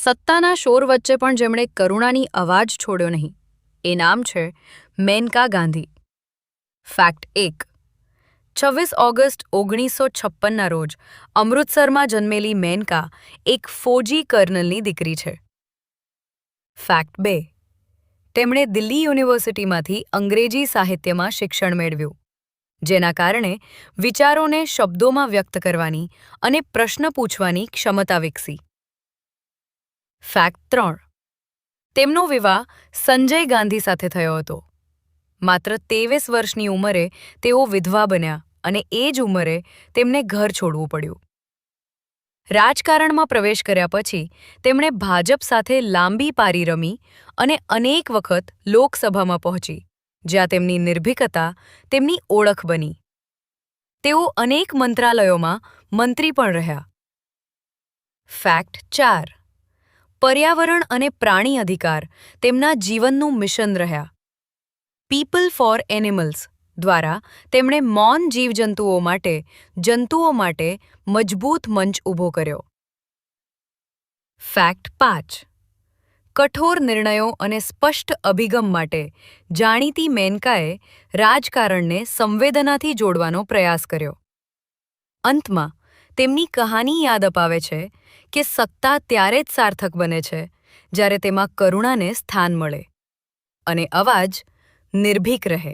સત્તાના શોર વચ્ચે પણ જેમણે કરુણાની અવાજ છોડ્યો નહીં એ નામ છે મેનકા ગાંધી. ફેક્ટ 1. 26 ઓગસ્ટ 1956ના રોજ અમૃતસરમાં જન્મેલી મેનકા એક ફૌજી કર્નલની દીકરી છે. ફેક્ટ 2. તેમણે દિલ્હી યુનિવર્સિટીમાંથી અંગ્રેજી સાહિત્યમાં શિક્ષણ મેળવ્યું, જેના કારણે વિચારોને શબ્દોમાં વ્યક્ત કરવાની અને પ્રશ્ન પૂછવાની ક્ષમતા વિકસી. ફેક્ટ 3. તેમનો વિવાહ સંજય ગાંધી સાથે થયો હતો. માત્ર 23 વર્ષની ઉંમરે તેઓ વિધવા બન્યા અને એ જ ઉંમરે તેમને ઘર છોડવું પડ્યું. રાજકારણમાં પ્રવેશ કર્યા પછી તેમણે ભાજપ સાથે લાંબી પારી રમી અને અનેક વખત લોકસભામાં પહોંચી, જ્યાં તેમની નિર્ભીકતા તેમની ઓળખ બની. તેઓ અનેક મંત્રાલયોમાં મંત્રી પણ રહ્યા. ફેક્ટ 4. પર્યાવરણ અને પ્રાણી અધિકાર તેમના જીવનનું મિશન રહ્યા. પીપલ ફોર એનિમલ્સ દ્વારા તેમણે મૌન જીવજંતુઓ માટે મજબૂત મંચ ઊભો કર્યો. ફેક્ટ 5. કઠોર નિર્ણયો અને સ્પષ્ટ અભિગમ માટે જાણીતી મેનકાએ રાજકારણને સંવેદનાથી જોડવાનો પ્રયાસ કર્યો. અંતમાં તેમની કહાની યાદ અપાવે છે કે સત્તા ત્યારે જ સાર્થક બને છે જ્યારે તેમાં કરુણાને સ્થાન મળે અને અવાજ નિર્ભીક રહે.